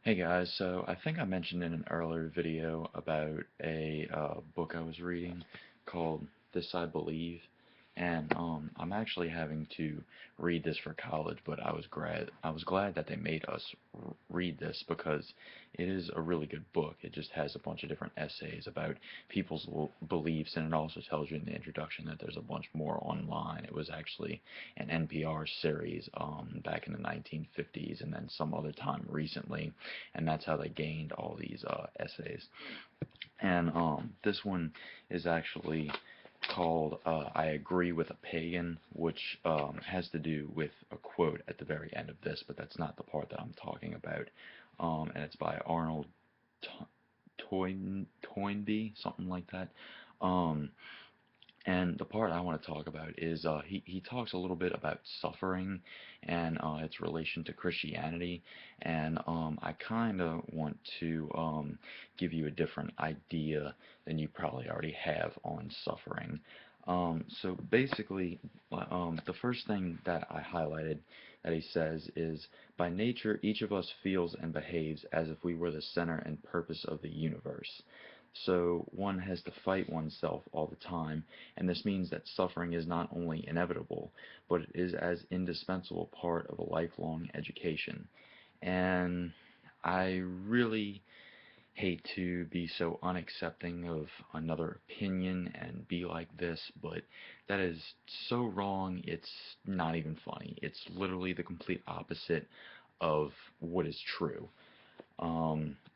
Hey guys, so I think I mentioned in an earlier video about a book I was reading called This I Believe, and I'm actually having to read this for college, but I was glad that they made us read this because it is a really good book. It just has a bunch of different essays about people's beliefs, and it also tells you in the introduction that there's a bunch more online. It was actually an NPR series back in the 1950s, and then some other time recently, and that's how they gained all these essays. And this one is actually called "I Agree with a Pagan," which has to do with a quote at the very end of this, but that's not the part that I'm talking about. And it's by Arnold Toynbee, something like that. Um, and the part I want to talk about is he talks a little bit about suffering and its relation to Christianity. And I kind of want to give you a different idea than you probably already have on suffering. So basically, the first thing that I highlighted that he says is, by nature, each of us feels and behaves as if we were the center and purpose of the universe. So one has to fight oneself all the time, and this means that suffering is not only inevitable, but it is as indispensable part of a lifelong education. And I really hate to be so unaccepting of another opinion and be like this, but that is so wrong, it's not even funny. It's literally the complete opposite of what is true.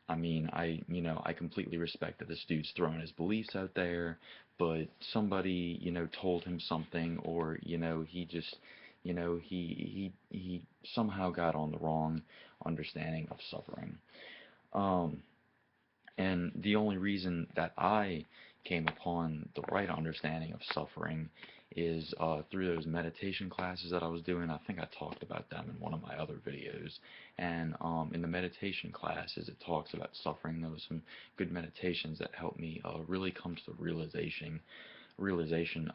I mean, I completely respect that this dude's throwing his beliefs out there, but somebody, told him something, or, he just, he somehow got on the wrong understanding of suffering. Um, and the only reason that I came upon the right understanding of suffering is through those meditation classes that I was doing. I think I talked about them in one of my other videos. And in the meditation classes, it talks about suffering. There was some good meditations that helped me really come to the realization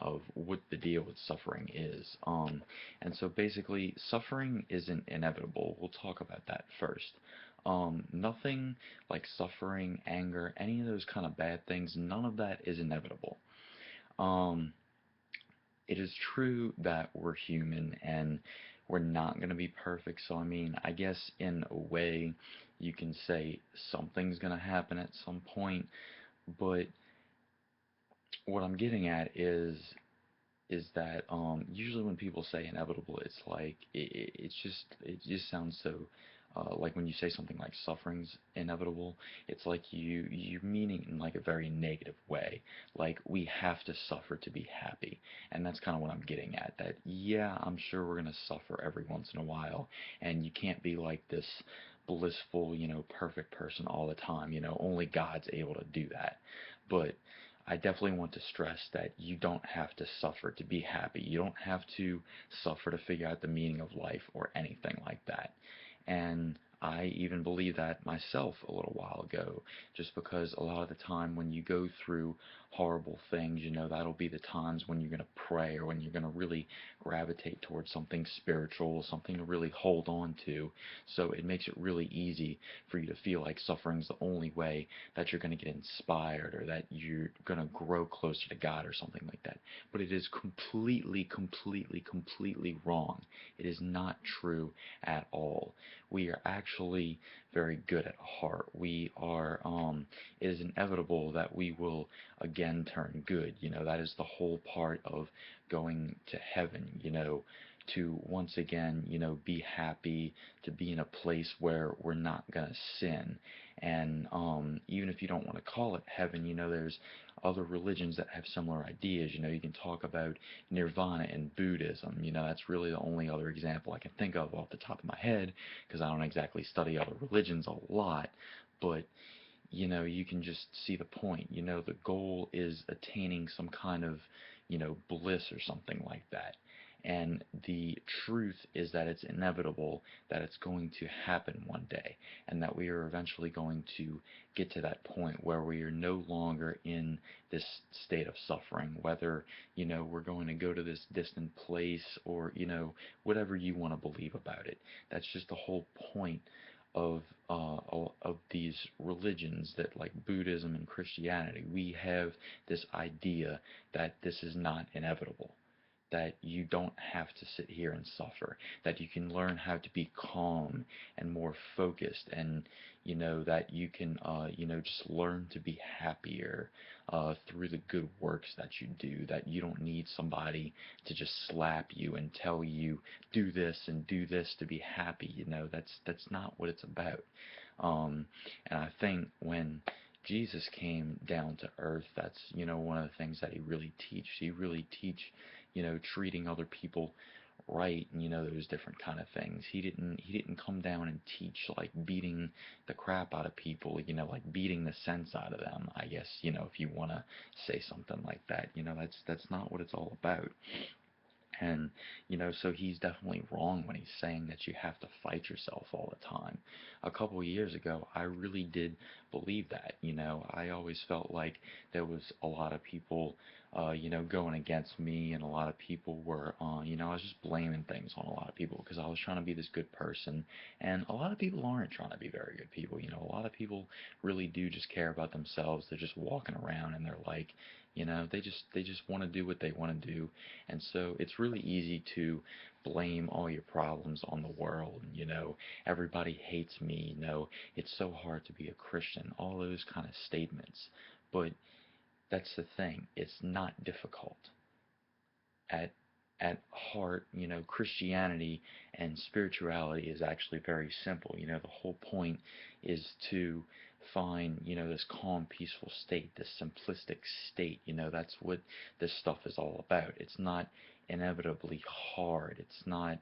of what the deal with suffering is. And so basically, suffering isn't inevitable. We'll talk about that first. Nothing like suffering, anger, any of those kind of bad things, none of that is inevitable. Um, it is true that we're human and we're not going to be perfect. So, I mean, I guess in a way, you can say something's going to happen at some point, but what I'm getting at is that usually when people say inevitable, it's like it just sounds so like when you say something like suffering's inevitable, it's like you meaning in like a very negative way, like we have to suffer to be happy, and that's kind of what I'm getting at. That yeah, I'm sure we're gonna suffer every once in a while, and you can't be like this blissful, perfect person all the time. Only God's able to do that, but I definitely want to stress that you don't have to suffer to be happy. You don't have to suffer to figure out the meaning of life or anything like that. And I even believed that myself a little while ago, just because a lot of the time when you go through horrible things, that'll be the times when you're going to pray or when you're going to really gravitate towards something spiritual, something to really hold on to. So it makes it really easy for you to feel like suffering's the only way that you're going to get inspired or that you're going to grow closer to God or something like that. But it is completely, completely, completely wrong. It is not true at all. We are actually very good at heart. It is inevitable that we will again turn good. That is the whole part of going to heaven, to once again, be happy, to be in a place where we're not going to sin. And even if you don't want to call it heaven, there's other religions that have similar ideas. You can talk about nirvana in Buddhism. That's really the only other example I can think of off the top of my head because I don't exactly study other religions a lot. But you can just see the point. The goal is attaining some kind of, bliss or something like that. And the truth is that it's inevitable that it's going to happen one day, and that we are eventually going to get to that point where we are no longer in this state of suffering, whether, we're going to go to this distant place or, whatever you want to believe about it. That's just the whole point of of these religions that like Buddhism and Christianity, we have this idea that this is not inevitable, that you don't have to sit here and suffer, that you can learn how to be calm and more focused, and that you can just learn to be happier through the good works that you do, that you don't need somebody to just slap you and tell you do this and do this to be happy. That's not what it's about. And I think when Jesus came down to earth, that's one of the things that he really teach. He really teach treating other people right, and those different kind of things. He didn't come down and teach like beating the crap out of people, like beating the sense out of them, I guess, if you want to say something like that. That's not what it's all about. And, so he's definitely wrong when he's saying that you have to fight yourself all the time. A couple of years ago, I really did believe that. I always felt like there was a lot of people, going against me, and a lot of people were, I was just blaming things on a lot of people because I was trying to be this good person. And a lot of people aren't trying to be very good people. A lot of people really do just care about themselves. They're just walking around and they're like, they just want to do what they want to do, and so it's really easy to blame all your problems on the world. Everybody hates me. It's so hard to be a Christian. All those kind of statements. But that's the thing. It's not difficult. At at heart, Christianity and spirituality is actually very simple. The whole point is to find, this calm, peaceful state, this simplistic state. That's what this stuff is all about. It's not inevitably hard. It's not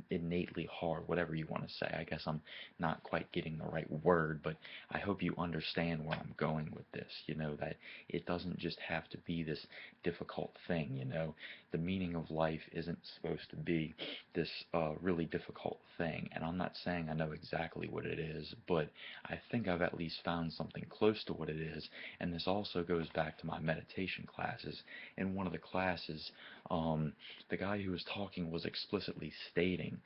innately hard, whatever you want to say. I guess I'm not quite getting the right word, but I hope you understand where I'm going with this. That it doesn't just have to be this difficult thing. The meaning of life isn't supposed to be this really difficult thing. And I'm not saying I know exactly what it is, but I think I've at least found something close to what it is. And this also goes back to my meditation classes. In one of the classes, the guy who was talking was explicitly stating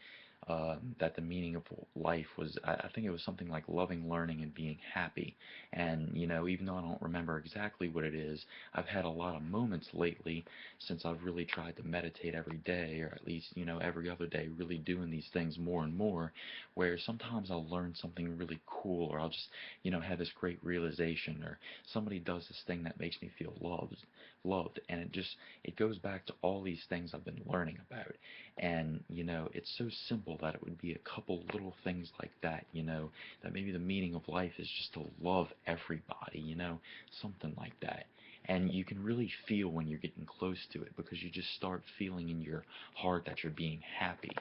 that the meaning of life was, I think it was something like loving, learning, and being happy. And, even though I don't remember exactly what it is, I've had a lot of moments lately since I've really tried to meditate every day, or at least, every other day, really doing these things more and more, where sometimes I'll learn something really cool, or I'll just, have this great realization, or somebody does this thing that makes me feel loved, and it goes back to all these things I've been learning about. And, it's so simple that it would be a couple little things like that, that maybe the meaning of life is just to love everybody, something like that. And you can really feel when you're getting close to it, because you just start feeling in your heart that you're being happy.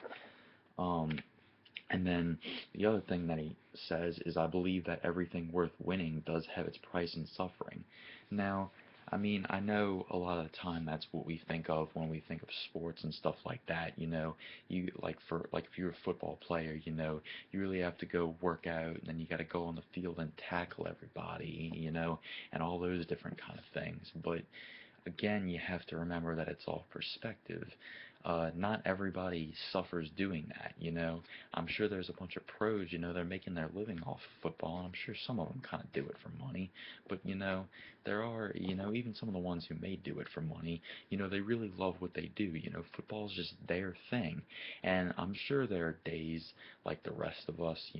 Um, and then the other thing that he says is, I believe that everything worth winning does have its price in suffering. Now, I mean, I know a lot of the time that's what we think of when we think of sports and stuff like that. You like if you're a football player, you really have to go work out, and then you got to go on the field and tackle everybody, and all those different kind of things. But again, you have to remember that it's all perspective. Not everybody suffers doing that. I'm sure there's a bunch of pros, they're making their living off of football, and I'm sure some of them kind of do it for money. But, there are, even some of the ones who may do it for money, they really love what they do. Football's just their thing. And I'm sure there are days like the rest of us,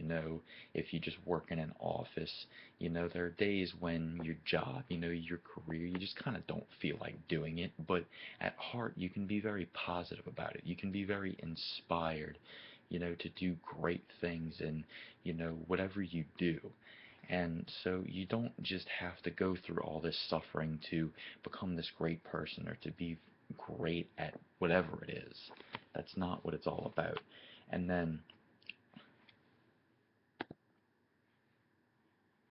if you just work in an office, there are days when your job, your career, you just kind of don't feel like doing it. But at heart, you can be very positive about it. You can be very inspired, to do great things in, whatever you do. And so you don't just have to go through all this suffering to become this great person, or to be great at whatever it is. That's not what it's all about. And then